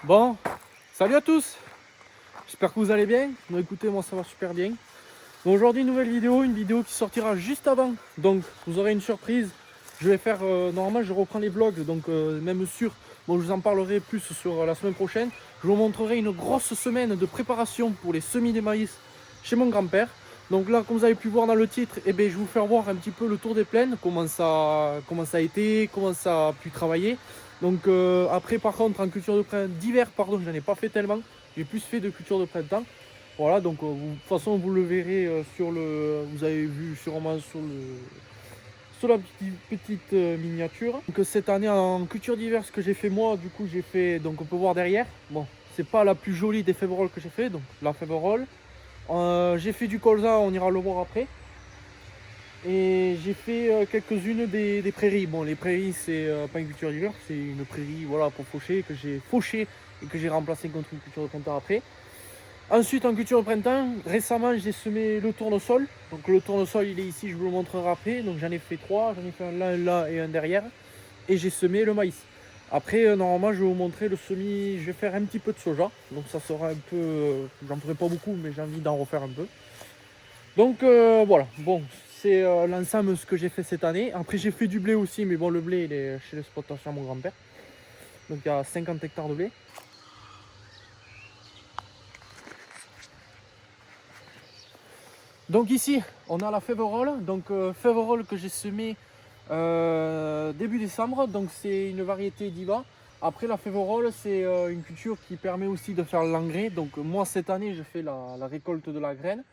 Bon, salut à tous, j'espère que vous allez bien. Donc écoutez, moi ça va super bien. Donc aujourd'hui une nouvelle vidéo, une vidéo qui sortira juste avant. Donc vous aurez une surprise. Je vais faire, normalement je reprends les vlogs, donc même sûr, bon je vous en parlerai plus sur la semaine prochaine. Je vous montrerai une grosse semaine de préparation pour les semis des maïs chez mon grand-père. Donc là, comme vous avez pu voir dans le titre, je vais vous faire voir un petit peu le tour des plaines, comment ça a été, comment ça a pu travailler. Donc après par contre en culture d'hiver, pardon, je n'en ai pas fait tellement, j'ai plus fait de culture de printemps. Voilà, donc de toute façon vous le verrez vous avez vu sûrement sur la petite miniature. Donc cette année en culture d'hiver, ce que j'ai fait moi, du coup j'ai fait, donc on peut voir derrière, bon c'est pas la plus jolie des féveroles que j'ai fait, donc la féverole. J'ai fait du colza, on ira le voir après. Et j'ai fait quelques-unes des prairies. Bon, les prairies, c'est pas une culture d'hiver, c'est une prairie voilà, pour faucher, que j'ai fauché et que j'ai remplacé contre une culture de printemps après. Ensuite, en culture de printemps, récemment, j'ai semé le tournesol. Donc le tournesol, il est ici, je vous le montrerai après. Donc j'en ai fait trois, j'en ai fait un là et un derrière. Et j'ai semé le maïs. Après, normalement, je vais vous montrer le semis. Je vais faire un petit peu de soja. Donc ça sera un peu... j'en ferai pas beaucoup, mais j'ai envie d'en refaire un peu. Donc voilà, bon, c'est l'ensemble de ce que j'ai fait cette année. Après j'ai fait du blé aussi, mais bon le blé il est chez l'exploitation à mon grand-père. Donc il y a 50 hectares de blé. Donc ici on a la féverole, donc féverole que j'ai semé début décembre, donc c'est une variété d'Iva. Après la féverole c'est une culture qui permet aussi de faire l'engrais. Donc moi cette année je fais la récolte de la graine.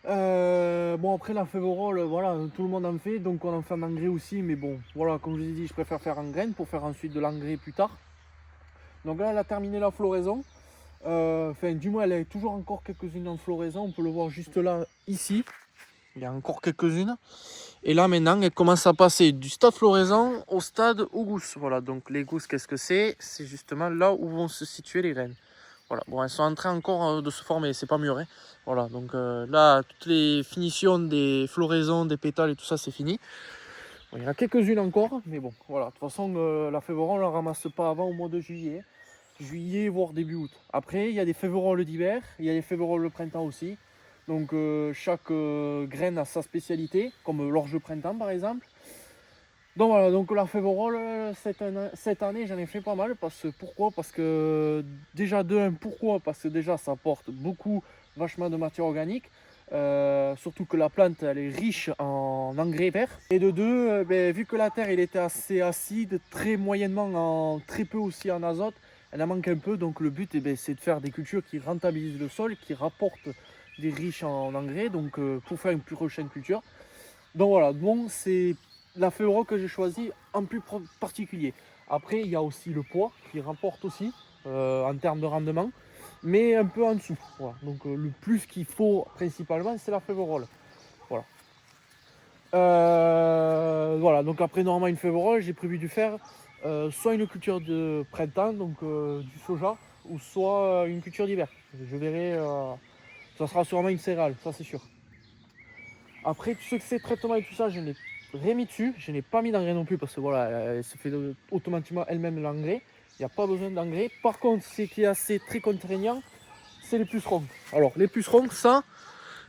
Bon après la féverole, voilà, tout le monde en fait, donc on en fait en engrais aussi, mais bon, voilà, comme je vous ai dit, je préfère faire en graines pour faire ensuite de l'engrais plus tard. Donc là, elle a terminé la floraison. Enfin, du moins, elle a toujours encore quelques-unes en floraison. On peut le voir juste là, ici. Il y a encore quelques-unes. Et là, maintenant, elle commence à passer du stade floraison au stade aux gousses. Voilà, donc les gousses, qu'est-ce que c'est? C'est justement là où vont se situer les graines. Voilà, bon, elles sont en train encore de se former, c'est pas mûr. Hein. Voilà, donc là, toutes les finitions des floraisons, des pétales et tout ça, c'est fini. Bon, il y en a quelques-unes encore, mais bon, voilà. De toute façon, la féveron, on ne la ramasse pas avant au mois de juillet. Juillet, voire début août. Après, il y a des féveroles d'hiver, il y a des féveroles de printemps aussi. Donc, chaque graine a sa spécialité, comme l'orge de printemps par exemple. Donc voilà, donc la féverole, cette année, j'en ai fait pas mal. Pourquoi? Parce que déjà de 1, pourquoi? Parce que déjà ça apporte beaucoup, vachement de matière organique. Surtout que la plante elle est riche en engrais verts. Et de deux, vu que la terre elle était assez acide, très moyennement, très peu aussi en azote, elle en manque un peu. Donc le but c'est de faire des cultures qui rentabilisent le sol, qui rapportent des riches en engrais, donc pour faire une plus prochaine culture. Donc voilà, bon, c'est la févre que j'ai choisi en plus particulier. Après, il y a aussi le poids qui rapporte aussi en termes de rendement, mais un peu en dessous. Voilà. Donc le plus qu'il faut principalement, c'est la févrole. Voilà. Voilà, donc après normalement une févrole, j'ai prévu de faire soit une culture de printemps, donc du soja, ou soit une culture d'hiver. Je verrai, ça sera sûrement une céréale, ça c'est sûr. Après, tout ce que c'est traitement et tout ça, je n'ai rien mis dessus. Je n'ai pas mis d'engrais non plus parce que voilà, elle se fait automatiquement elle-même l'engrais. Il n'y a pas besoin d'engrais. Par contre, ce qui est assez très contraignant, c'est les pucerons. Alors, les pucerons, ça,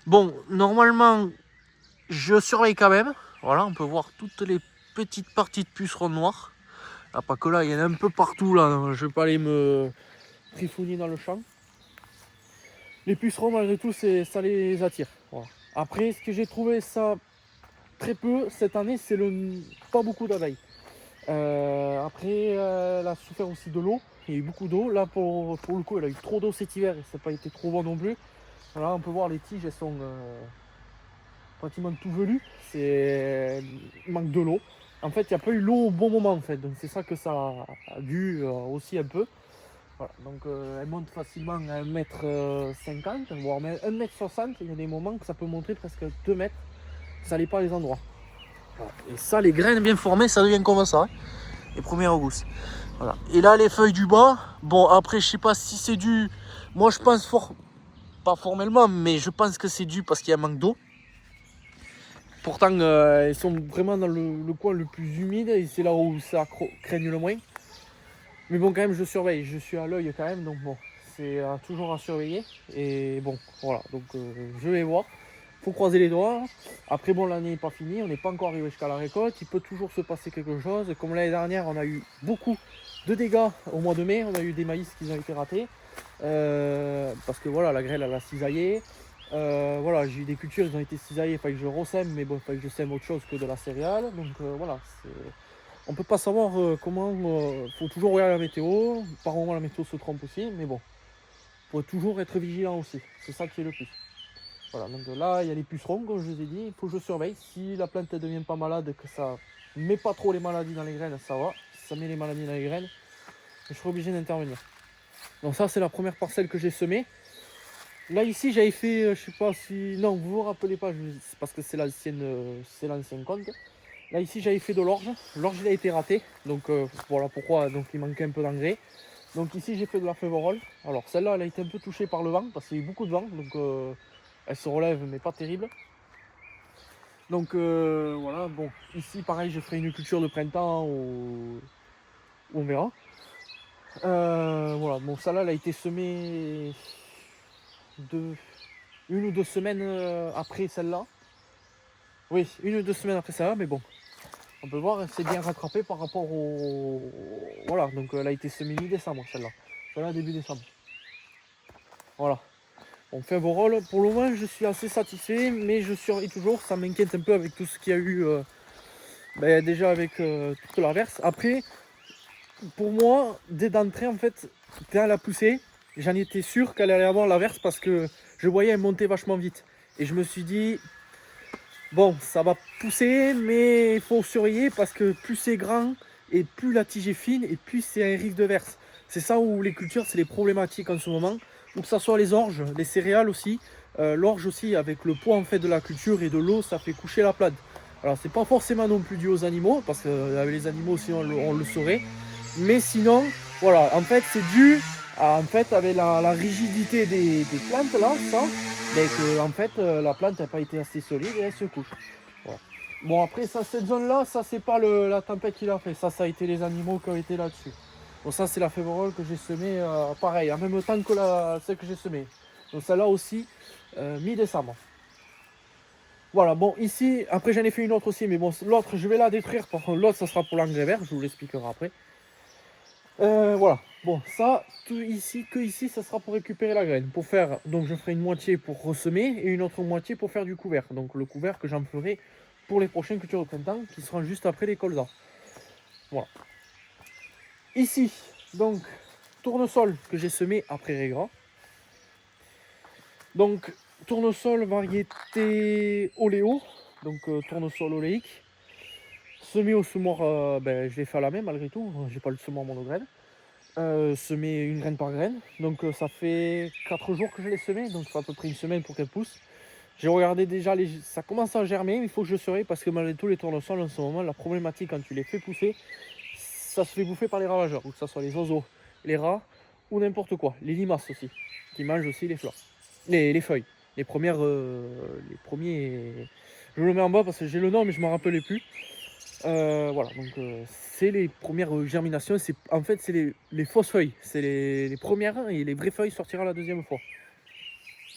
bon, normalement, je surveille quand même. Voilà, on peut voir toutes les petites parties de pucerons noirs. Ah, pas que là, il y en a un peu partout là. Je vais pas aller me trifouiller dans le champ. Les pucerons, malgré tout, ça les attire. Voilà. Après, ce que j'ai trouvé ça très peu cette année, c'est pas beaucoup d'abeilles. Après, elle a souffert aussi de l'eau. Il y a eu beaucoup d'eau. Là, pour le coup, elle a eu trop d'eau cet hiver et ça n'a pas été trop bon non plus. Voilà, on peut voir les tiges, elles sont pratiquement tout velues. Il manque de l'eau. En fait, il n'y a pas eu l'eau au bon moment en fait. Donc c'est ça que ça a dû aussi un peu. Voilà, donc elle monte facilement à 1,50 m, voire même 1,60 m. Il y a des moments que ça peut monter presque 2 mètres. Ça n'est pas les endroits. Voilà. Et ça, les graines bien formées, ça devient comme ça. Hein, les premières gousses. Voilà. Et là, les feuilles du bas. Bon, après, je sais pas si c'est dû. Moi, je pense pas formellement, mais je pense que c'est dû parce qu'il y a un manque d'eau. Pourtant, ils sont vraiment dans le coin le plus humide et c'est là où ça craigne le moins. Mais bon, quand même, je surveille, je suis à l'œil quand même, donc bon, c'est toujours à surveiller. Et bon, voilà, donc je vais voir. Faut croiser les doigts. Après, bon, l'année n'est pas finie, on n'est pas encore arrivé jusqu'à la récolte. Il peut toujours se passer quelque chose. Et comme l'année dernière, on a eu beaucoup de dégâts au mois de mai. On a eu des maïs qui ont été ratés. Parce que voilà, la grêle, elle a cisaillé. Voilà, j'ai eu des cultures qui ont été cisaillées. Il fallait que je ressème, mais bon, il fallait que je sème autre chose que de la céréale. Donc voilà, on peut pas savoir comment. Faut toujours regarder la météo. Par moment, la météo se trompe aussi. Mais bon, faut toujours être vigilant aussi. C'est ça qui est le plus. Voilà, donc là, il y a les pucerons, comme je vous ai dit, il faut que je surveille. Si la plante ne devient pas malade, que ça ne met pas trop les maladies dans les graines, ça va. Si ça met les maladies dans les graines, je serai obligé d'intervenir. Donc ça, c'est la première parcelle que j'ai semée. Là, ici, j'avais fait, je sais pas si... Non, vous vous rappelez pas, c'est parce que c'est l'ancien compte. Là, ici, j'avais fait de l'orge. L'orge, il a été raté. Donc voilà pourquoi donc, il manquait un peu d'engrais. Donc ici, j'ai fait de la févorole. Alors celle-là, elle a été un peu touchée par le vent, parce qu'il y a eu beaucoup de vent. Donc elle se relève, mais pas terrible. Donc voilà, bon, ici pareil, je ferai une culture de printemps ou on verra. Voilà, bon, celle-là, elle a été semée une ou deux semaines après celle-là. Oui, une ou deux semaines après celle-là, mais bon, on peut voir, elle s'est bien rattrapée par rapport au... Voilà, donc elle a été semée mi-décembre celle-là. Celle-là, début décembre. Voilà. On fait vos rôles. Pour le moment, je suis assez satisfait, mais je surveille toujours. Ça m'inquiète un peu avec tout ce qu'il y a eu déjà avec toute l'averse. Après, pour moi, dès d'entrée, en fait, dès la poussée, j'en étais sûr qu'elle allait avoir l'averse parce que je voyais elle monter vachement vite. Et je me suis dit, bon, ça va pousser, mais il faut surveiller parce que plus c'est grand et plus la tige est fine et plus c'est un risque de verse. C'est ça où les cultures, c'est les problématiques en ce moment. Ou que ce soit les orges, les céréales aussi. L'orge aussi, avec le poids en fait de la culture et de l'eau, ça fait coucher la plante. Alors c'est pas forcément non plus dû aux animaux, parce qu'avec les animaux aussi on le saurait. Mais sinon, voilà, en fait c'est dû à, en fait, avec la rigidité des plantes là, ça, mais que en fait la plante n'a pas été assez solide et elle se couche. Voilà. Bon après ça, cette zone là, ça c'est pas la tempête qui l'a fait, ça a été les animaux qui ont été là-dessus. Donc ça c'est la févrole que j'ai semée pareil, en même temps que celle que j'ai semée. Donc celle-là aussi, mi-décembre. Voilà, bon ici, après j'en ai fait une autre aussi, mais bon l'autre je vais la détruire, par contre l'autre ça sera pour l'engrais vert, je vous l'expliquerai après. Voilà, bon ça, tout ici, que ici ça sera pour récupérer la graine. Pour faire, donc je ferai une moitié pour ressemer et une autre moitié pour faire du couvert. Donc le couvert que j'en ferai pour les prochaines cultures de printemps qui seront juste après les colzas. Voilà. Ici, donc tournesol que j'ai semé après régras. Donc tournesol variété oléo, donc tournesol oléique. Semé au semoir, je l'ai fait à la main malgré tout, j'ai pas le semoir monograine. Semer une graine par graine, donc ça fait 4 jours que je l'ai semé, donc ça fait à peu près une semaine pour qu'elle pousse. J'ai regardé déjà, ça commence à germer, mais il faut que je surveille parce que malgré tout les tournesols en ce moment, la problématique quand tu les fais pousser, ça se fait bouffer par les ravageurs, ou que ce soit les oiseaux, les rats ou n'importe quoi, les limaces aussi, qui mangent aussi les fleurs, les feuilles, les premiers, je le mets en bas parce que j'ai le nom mais je m'en rappelais plus. Voilà, donc c'est les premières germinations, en fait c'est les fausses feuilles, c'est les premières et les vraies feuilles sortiront la deuxième fois.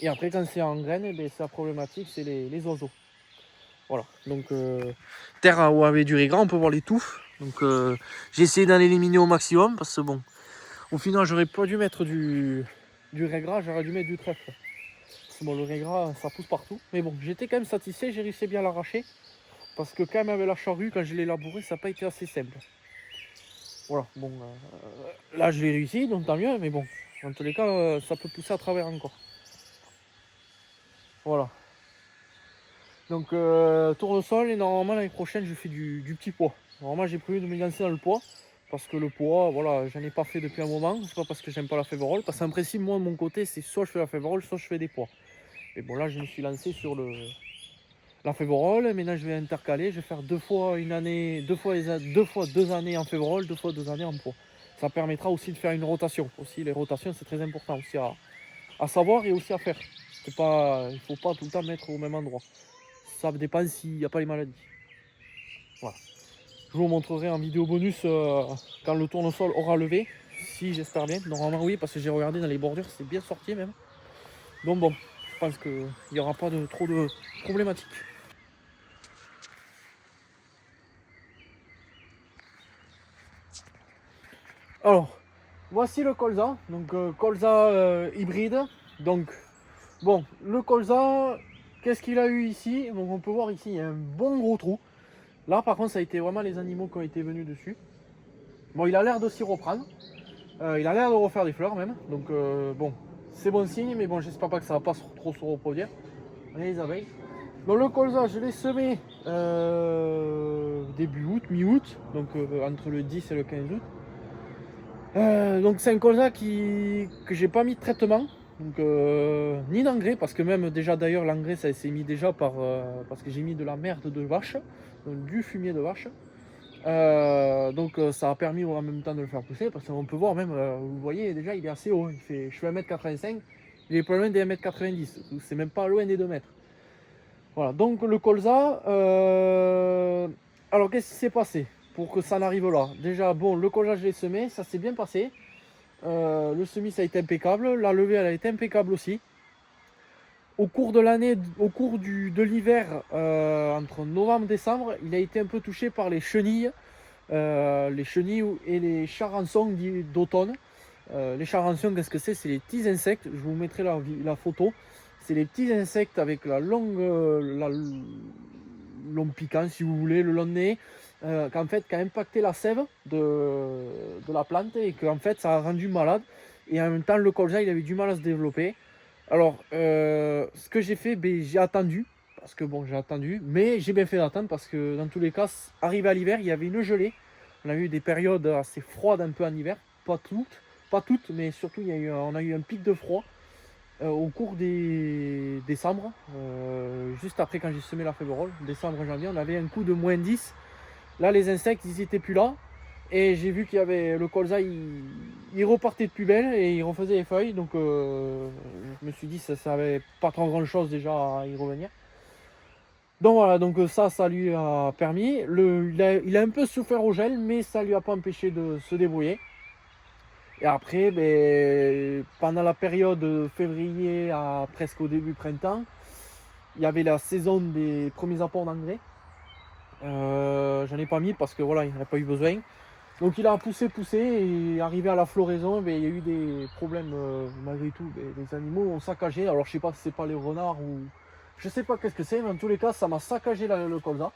Et après quand c'est en graines, c'est la problématique, c'est les oiseaux. Voilà, donc terre où avait du régras, on peut voir les touffes. Donc j'ai essayé d'en éliminer au maximum parce que bon, au final j'aurais pas dû mettre du régras, j'aurais dû mettre du trèfle. Parce que bon, le régras ça pousse partout, mais bon j'étais quand même satisfait, j'ai réussi bien à l'arracher. Parce que quand même avec la charrue, quand je l'ai labouré, ça n'a pas été assez simple. Voilà, bon, là je l'ai réussi, donc tant mieux, mais bon, dans tous les cas, ça peut pousser à travers encore. Voilà. Donc tournesol, et normalement l'année prochaine je fais du petit pois. Normalement j'ai prévu de me lancer dans le pois, parce que le pois, voilà, j'en ai pas fait depuis un moment, c'est pas parce que j'aime pas la févrole, parce qu'en principe, moi de mon côté, c'est soit je fais la févrole, soit je fais des pois. Et bon là je me suis lancé sur la févrole, maintenant je vais intercaler, je vais faire deux fois 2 années en févrole, 2 années en pois. Ça permettra aussi de faire une rotation. Aussi les rotations c'est très important aussi à savoir et aussi à faire. Il ne faut pas tout le temps mettre au même endroit. Ça dépend s'il n'y a pas les maladies. Voilà. Je vous montrerai en vidéo bonus quand le tournesol aura levé. Si, j'espère bien. Normalement oui, parce que j'ai regardé dans les bordures, c'est bien sorti même. Donc bon, je pense qu'il n'y aura pas trop de problématiques. Alors, voici le colza. Donc colza hybride. Donc bon, le colza, qu'est-ce qu'il a eu ici? Donc on peut voir ici, il y a un bon gros trou. Là par contre, ça a été vraiment les animaux qui ont été venus dessus. Bon, il a l'air de s'y reprendre. Il a l'air de refaire des fleurs même. Donc bon, c'est bon signe, mais bon, j'espère pas que ça va pas trop se reproduire. Allez les abeilles. Donc le colza, je l'ai semé début août, mi-août, donc entre le 10 et le 15 août. Donc c'est un colza que j'ai pas mis de traitement, donc ni d'engrais, parce que même déjà d'ailleurs l'engrais ça s'est mis déjà parce que j'ai mis de la merde de vache, donc du fumier de vache. Donc ça a permis en même temps de le faire pousser, parce qu'on peut voir même, vous voyez déjà il est assez haut, je fais 1m85, il est pas loin des 1m90, donc c'est même pas loin des 2 mètres. Voilà, donc le colza, alors qu'est-ce qui s'est passé pour que ça en arrive là? Déjà, bon, le colza je l'ai semé, ça s'est bien passé. Le semis ça a été impeccable, la levée elle a été impeccable aussi. Au cours de l'année, de l'hiver, entre novembre et décembre, il a été un peu touché par les chenilles et les charançons d'automne. Les charançons, qu'est-ce que c'est? C'est les petits insectes, je vous mettrai la photo. C'est les petits insectes avec la longue piquant, si vous voulez, le long nez, qu'en fait, qui a impacté la sève de la plante et qu'en fait, ça a rendu malade. Et en même temps, le colza, il avait du mal à se développer. Alors, ce que j'ai fait, ben, j'ai attendu, parce que bon, j'ai attendu, mais j'ai bien fait d'attendre parce que dans tous les cas, arrivé à l'hiver, il y avait une gelée. On a eu des périodes assez froides un peu en hiver, pas toutes, mais surtout on a eu un pic de froid au cours des décembre, juste après quand j'ai semé la févrole, décembre, janvier, on avait un coup de -10. Là, les insectes, ils étaient plus là. Et j'ai vu qu'il y avait le colza, il repartait de plus belle et il refaisait les feuilles. Donc je me suis dit ça avait pas trop grand chose déjà à y revenir. Donc voilà, donc ça lui a permis. Il a un peu souffert au gel, mais ça lui a pas empêché de se débrouiller. Et après, ben, pendant la période février à presque au début printemps, il y avait la saison des premiers apports d'engrais. J'en ai pas mis parce que voilà, il n'y en a pas eu besoin. Donc il a poussé et arrivé à la floraison, ben, il y a eu des problèmes malgré tout. Ben, les animaux ont saccagé. Alors je sais pas si c'est pas les renards ou je sais pas qu'est-ce que c'est, mais en tous les cas ça m'a saccagé le colza.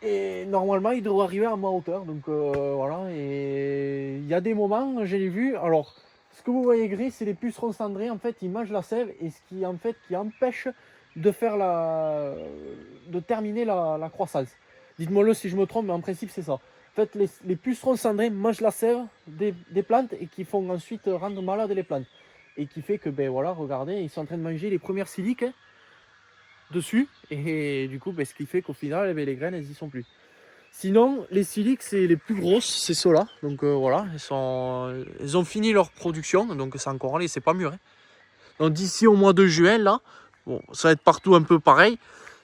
Et normalement il devrait arriver à ma hauteur. Donc voilà. Et il y a des moments, je l'ai vu. Alors ce que vous voyez gris, c'est les pucerons cendrés. En fait, ils mangent la sève et ce qui en fait qui empêche de faire de terminer la croissance. Dites-moi-le si je me trompe, mais en principe c'est ça. En fait, les pucerons cendrés mangent la sève des plantes et qui font ensuite rendre malades les plantes. Et qui fait que, ben voilà, regardez, ils sont en train de manger les premières siliques dessus. Et, du coup, ben, ce qui fait qu'au final, ben, les graines, elles y sont plus. Sinon, les siliques, c'est les plus grosses, c'est ceux-là. Donc voilà, elles ont fini leur production. Donc c'est encore allé, c'est pas mûr. Hein. Donc d'ici au mois de juin, là, bon, ça va être partout un peu pareil.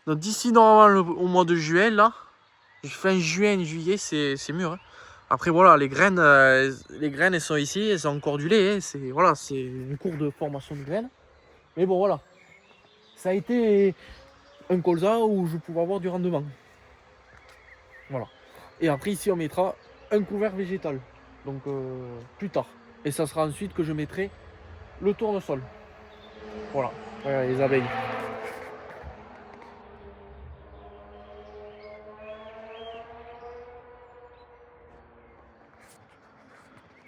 Donc d'ici normalement au mois de juin, là, fin juin, juillet, c'est mûr. Hein. Après voilà, les graines, elles sont ici, elles ont encore du lait. Hein. Voilà, c'est une cours de formation de graines. Mais bon voilà, ça a été un colza où je pouvais avoir du rendement. Voilà. Et après ici on mettra un couvert végétal. Donc plus tard. Et ça sera ensuite que je mettrai le tournesol. Voilà, voilà les abeilles.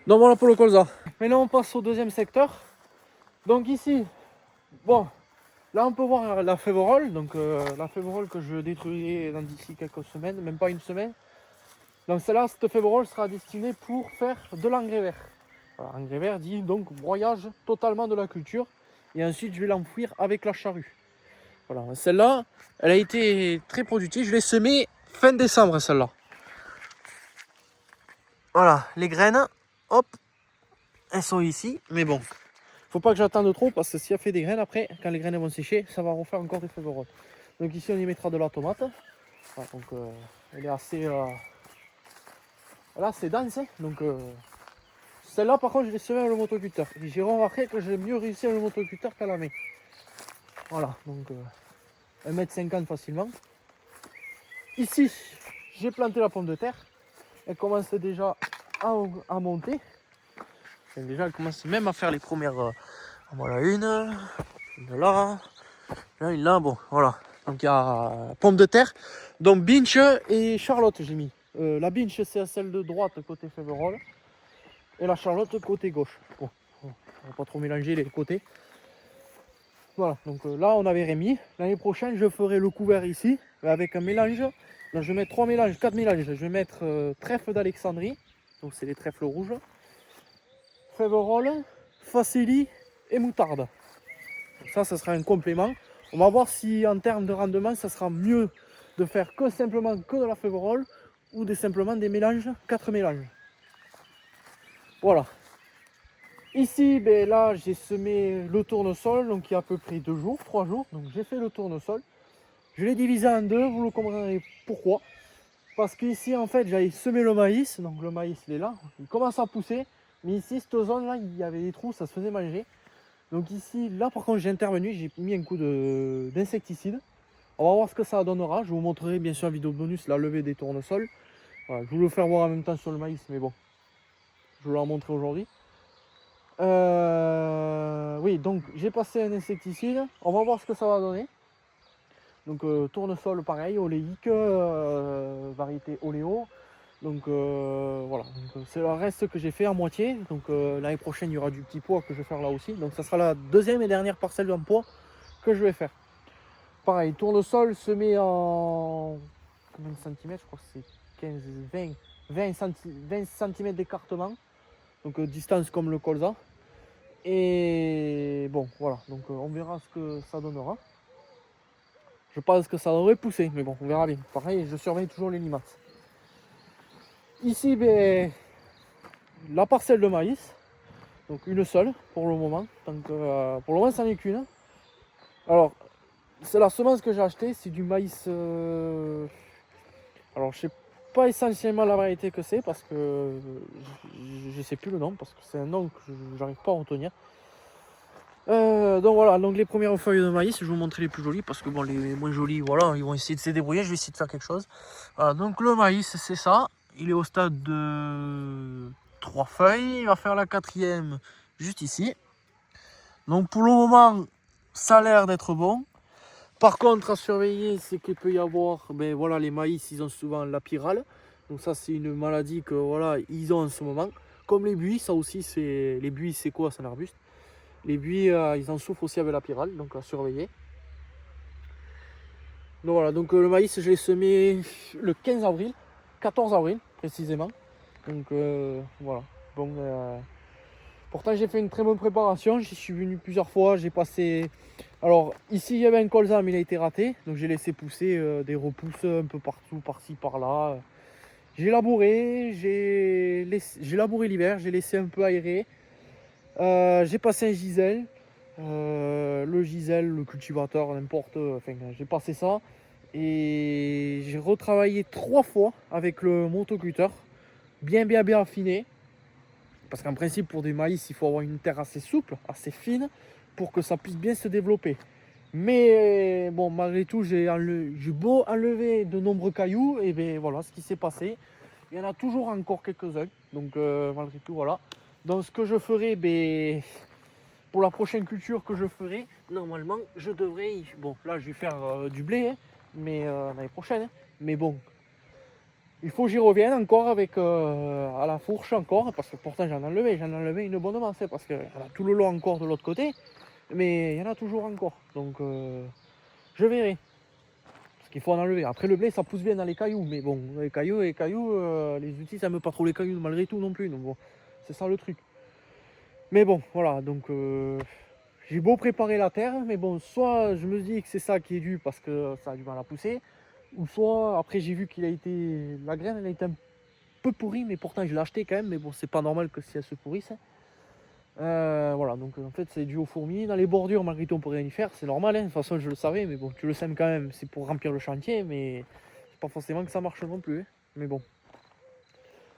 Donc voilà pour le colza. Maintenant on passe au deuxième secteur. Donc ici, bon, là on peut voir la févrole. Donc la févrole que je détruirai d'ici quelques semaines, même pas une semaine. Donc celle-là, cette févrole sera destinée pour faire de l'engrais vert. Voilà, engrais vert dit donc broyage totalement de la culture. Et ensuite je vais l'enfouir avec la charrue. Voilà, celle-là, elle a été très productive. Je l'ai semée fin décembre celle-là. Voilà, les graines, hop, elles sont ici. Mais bon, faut pas que j'attende trop parce que s'il y a fait des graines après, quand les graines vont sécher, ça va refaire encore des févroles. Donc ici on y mettra de la tomate. Voilà, donc elle est assez, elle est assez dense, hein, donc Celle-là, par contre, je l'ai semée avec le motoculteur. Et j'ai remarqué que j'ai mieux réussi avec le motoculteur qu'à la main. Voilà, donc 1,50 m facilement. Ici, j'ai planté la pomme de terre. Elle commence déjà à monter. Et déjà, elle commence même à faire les premières. Voilà, une là, une là, bon, voilà. Donc il y a pomme de terre, donc Binche et Charlotte j'ai mis. La Binche c'est celle de droite côté Féverolles et la Charlotte côté gauche. Bon, on va pas trop mélanger les côtés. Voilà, donc là on avait remis. L'année prochaine je ferai le couvert ici avec un mélange. Donc je vais mettre 3 mélanges, 4 mélanges. Je vais mettre trèfle d'Alexandrie, donc c'est les trèfles rouges, Féverolles, Facélie et moutarde. Donc ça sera un complément. On va voir si en termes de rendement, ça sera mieux de faire que simplement que de la Féverolles ou simplement des mélanges, 4 mélanges. Voilà. Ici, ben là, j'ai semé le tournesol, donc il y a à peu près 2 jours, 3 jours. Donc j'ai fait le tournesol. Je l'ai divisé en deux, vous le comprendrez pourquoi. Parce qu'ici, en fait, j'avais semé le maïs. Donc le maïs, il est là. Il commence à pousser. Mais ici, cette zone-là, il y avait des trous, ça se faisait manger. Donc ici, là par contre j'ai intervenu, j'ai mis un coup d'insecticide. On va voir ce que ça donnera. Je vous montrerai bien sûr en vidéo bonus la levée des tournesols. Voilà, je voulais le faire voir en même temps sur le maïs, mais bon, je vais leur montrer aujourd'hui. Oui, donc j'ai passé un insecticide. On va voir ce que ça va donner. Donc tournesol pareil, oléique, variété oléo. Donc voilà, c'est le reste que j'ai fait à moitié. Donc l'année prochaine il y aura du petit pois que je vais faire là aussi. Donc ça sera la deuxième et dernière parcelle d'un pois que je vais faire. Pareil, tournesol semé en combien de centimètres? Je crois que c'est 20 cm d'écartement. Donc distance comme le colza. Et bon voilà, donc on verra ce que ça donnera. Je pense que ça devrait pousser, mais bon, on verra bien. Pareil, je surveille toujours les limaces. Ici, ben, la parcelle de maïs, donc une seule pour le moment. Donc, pour le moment, ça n'est qu'une. Alors, c'est la semence que j'ai achetée, c'est du maïs. Alors, je sais pas essentiellement la variété que c'est parce que je sais plus le nom, parce que c'est un nom que j'arrive pas à retenir. Donc voilà, donc les premières feuilles de maïs, je vais vous montrer les plus jolies parce que bon, les moins jolies, voilà, ils vont essayer de se débrouiller. Je vais essayer de faire quelque chose. Voilà, donc le maïs, c'est ça. Il est au stade de 3 feuilles. Il va faire la quatrième juste ici. Donc pour le moment, ça a l'air d'être bon. Par contre, à surveiller, c'est qu'il peut y avoir, ben voilà, les maïs, ils ont souvent la pyrale. Donc ça, c'est une maladie que voilà, ils ont en ce moment. Comme les buis, ça aussi, c'est les buis, c'est quoi? C'est un arbuste. Les buis, ils en souffrent aussi avec la pyrale, donc à surveiller. Donc voilà, donc le maïs, je l'ai semé le 15 avril, 14 avril précisément. Donc voilà. Bon, pourtant j'ai fait une très bonne préparation, j'y suis venu plusieurs fois, j'ai passé... Alors ici il y avait un colza mais il a été raté, donc j'ai laissé pousser des repousses un peu partout, par-ci, par-là. J'ai labouré, j'ai labouré l'hiver, j'ai laissé un peu aérer. J'ai passé un gisel, le gisel, le cultivateur, n'importe, enfin j'ai passé ça. Et j'ai retravaillé 3 fois avec le motoculteur, bien affiné. Parce qu'en principe, pour des maïs, il faut avoir une terre assez souple, assez fine, pour que ça puisse bien se développer. Mais bon, malgré tout, j'ai beau enlever de nombreux cailloux, et bien voilà ce qui s'est passé. Il y en a toujours encore quelques-uns, donc malgré tout, voilà. Donc ce que je ferai, ben, pour la prochaine culture que je ferai, normalement, je devrais... Bon, là, je vais faire du blé, hein, mais l'année prochaine. Hein. Mais bon, il faut que j'y revienne encore avec à la fourche encore, parce que pourtant j'en ai enlevé une bonne masse, parce qu'il y en a tout le long encore de l'autre côté, mais il y en a toujours encore. Donc je verrai. Parce qu'il faut en enlever. Après le blé ça pousse bien dans les cailloux, mais bon, les cailloux, les outils ça me pas trop les cailloux malgré tout non plus. Donc bon, c'est ça le truc. Mais bon, voilà, donc j'ai beau préparer la terre, mais bon, soit je me dis que c'est ça qui est dû parce que ça a du mal à pousser, ou soit après j'ai vu qu'il a été. La graine elle a été un peu pourrie, mais pourtant je l'ai acheté quand même, mais bon, c'est pas normal que si elle se pourrisse. Voilà, donc en fait c'est dû aux fourmis. Dans les bordures, malgré tout, on peut rien y faire, c'est normal, hein. De toute façon je le savais, mais bon, tu le sèmes quand même, c'est pour remplir le chantier, mais c'est pas forcément que ça marche non plus, hein. Mais bon.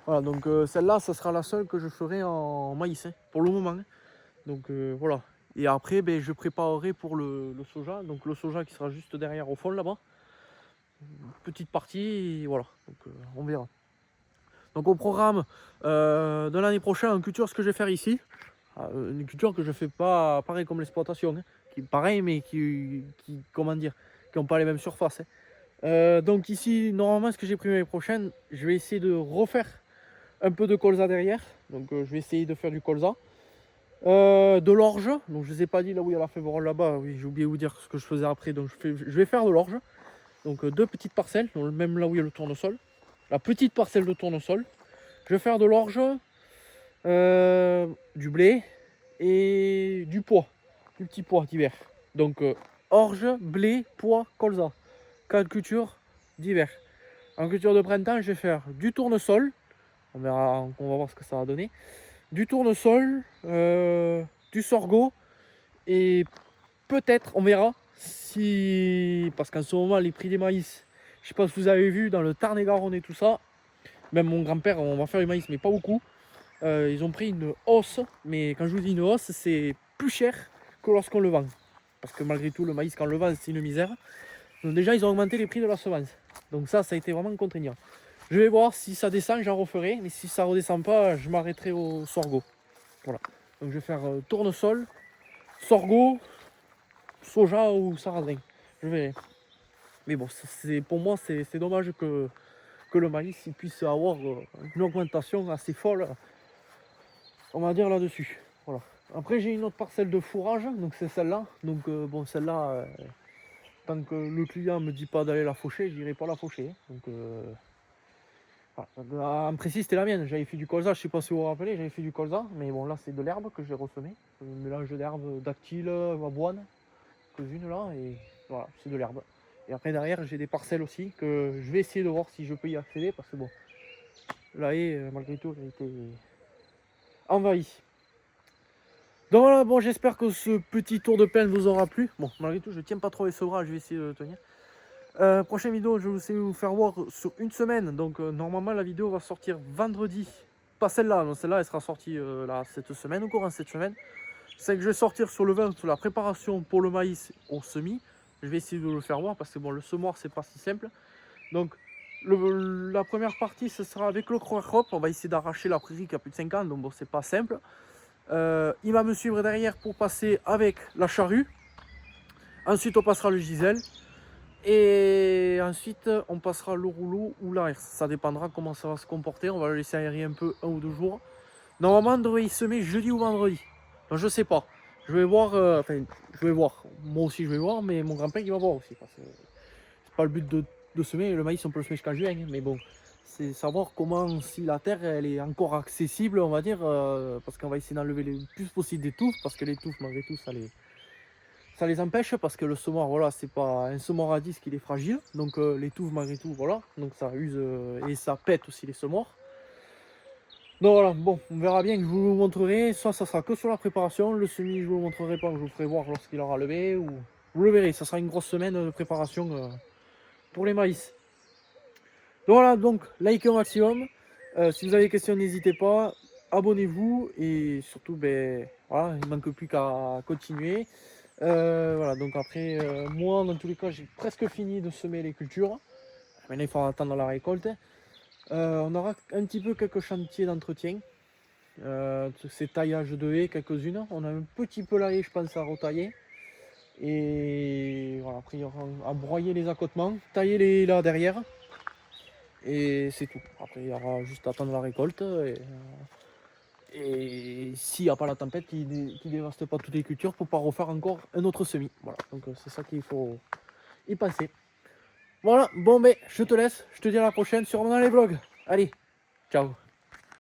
Voilà, donc celle-là, ça sera la seule que je ferai en maïs, hein, pour le moment. Hein. Donc voilà. Et après, ben, je préparerai pour le soja. Donc le soja qui sera juste derrière au fond là-bas. Petite partie, et voilà. Donc on verra. Donc au programme de l'année prochaine, en culture, ce que je vais faire ici, une culture que je fais pas pareil comme l'exploitation, hein, qui est pareil mais comment dire, qui n'ont pas les mêmes surfaces. Hein. Donc ici, normalement, ce que j'ai prévu l'année prochaine, je vais essayer de refaire un peu de colza derrière. Donc je vais essayer de faire du colza. De l'orge, donc je ne vous ai pas dit là où il y a la févrole là-bas, oui j'ai oublié de vous dire ce que je faisais après, donc je vais faire de l'orge. Donc deux petites parcelles, donc même là où il y a le tournesol. La petite parcelle de tournesol. Je vais faire de l'orge, du blé et du pois, du petit pois d'hiver. Donc orge, blé, pois, colza. 4 cultures d'hiver. En culture de printemps, je vais faire du tournesol. On va voir ce que ça va donner. Du tournesol, du sorgho et peut-être, on verra, si... Parce qu'en ce moment, les prix des maïs, je sais pas si vous avez vu, dans le Tarn-et-Garonne et tout ça, même mon grand-père, on va faire du maïs, mais pas beaucoup. Ils ont pris une hausse, mais quand je vous dis une hausse, c'est plus cher que lorsqu'on le vend. Parce que malgré tout, le maïs, quand on le vend, c'est une misère. Donc déjà, ils ont augmenté les prix de la semence. Donc ça a été vraiment contraignant. Je vais voir si ça descend, j'en referai. Mais si ça redescend pas, je m'arrêterai au sorgho. Voilà. Donc je vais faire tournesol, sorgho, soja ou sarrasin. Je verrai. Mais bon, pour moi, c'est dommage que le maïs il puisse avoir une augmentation assez folle, on va dire, là-dessus. Voilà. Après, j'ai une autre parcelle de fourrage, donc c'est celle-là. Donc bon, celle-là, tant que le client me dit pas d'aller la faucher, j'irai pas la faucher. Donc en précis, c'était la mienne. J'avais fait du colza, je sais pas si vous vous rappelez, j'avais fait du colza, mais bon, là c'est de l'herbe que j'ai ressemé. Un mélange d'herbe dactyle, avoine, une là, et voilà, c'est de l'herbe. Et après derrière, j'ai des parcelles aussi que je vais essayer de voir si je peux y accéder parce que bon, la haie, malgré tout, elle a été envahie. Donc voilà, bon, j'espère que ce petit tour de plaine vous aura plu. Bon, malgré tout, je tiens pas trop les sevrage, je vais essayer de le tenir. Prochaine vidéo, je vais essayer de vous faire voir sur une semaine. Donc normalement, la vidéo va sortir vendredi. Pas celle-là, non, celle-là, elle sera sortie là, cette semaine, au courant de cette semaine. C'est que je vais sortir sur le 20 sur la préparation pour le maïs au semis. Je vais essayer de le faire voir parce que bon, le semoir, c'est pas si simple. Donc, la première partie, ce sera avec le crop. On va essayer d'arracher la prairie qui a plus de 5 ans, donc bon, c'est pas simple. Il va me suivre derrière pour passer avec la charrue. Ensuite, on passera le gisel. Et ensuite, on passera le rouleau ou l'arrière. Ça dépendra comment ça va se comporter. On va le laisser aérer un peu, 1 ou 2 jours. Normalement, on devrait y semer jeudi ou vendredi. Donc, je sais pas. Je vais voir. Enfin, je vais voir. Moi aussi, je vais voir, mais mon grand-père, il va voir aussi. Parce que c'est pas le but de semer. Le maïs, on peut le semer jusqu'en juin. Hein, mais bon, c'est savoir comment, si la terre, elle est encore accessible, on va dire. Parce qu'on va essayer d'enlever le plus possible des touffes. Parce que les touffes, malgré tout, ça les empêche parce que le semoir, voilà, c'est pas un semoir à disque, il est fragile. Donc les touffes, malgré tout, voilà, donc ça use et ça pète aussi les semoirs. Donc voilà, bon, on verra bien, que je vous montrerai. Soit ça sera que sur la préparation, le semis, je vous le montrerai pas, je vous ferai voir lorsqu'il aura levé. Ou vous le verrez, ça sera une grosse semaine de préparation pour les maïs. Donc voilà, donc likez au maximum. Si vous avez des questions, n'hésitez pas. Abonnez-vous et surtout, ben voilà, il ne manque plus qu'à continuer. Voilà, donc après, moi, dans tous les cas, j'ai presque fini de semer les cultures. Maintenant, il faut attendre la récolte. On aura un petit peu quelques chantiers d'entretien. C'est taillage de haies, quelques-unes. On a un petit peu la haie, je pense, à retailler. Et voilà, après, il y aura à broyer les accotements, tailler les là derrière. Et c'est tout. Après, il y aura juste à attendre la récolte. Et s'il n'y a pas la tempête qui dévaste pas toutes les cultures pour pas refaire encore un autre semis. Voilà, donc c'est ça qu'il faut y passer. Voilà, bon ben je te laisse, je te dis à la prochaine, sûrement dans les vlogs. Allez, ciao.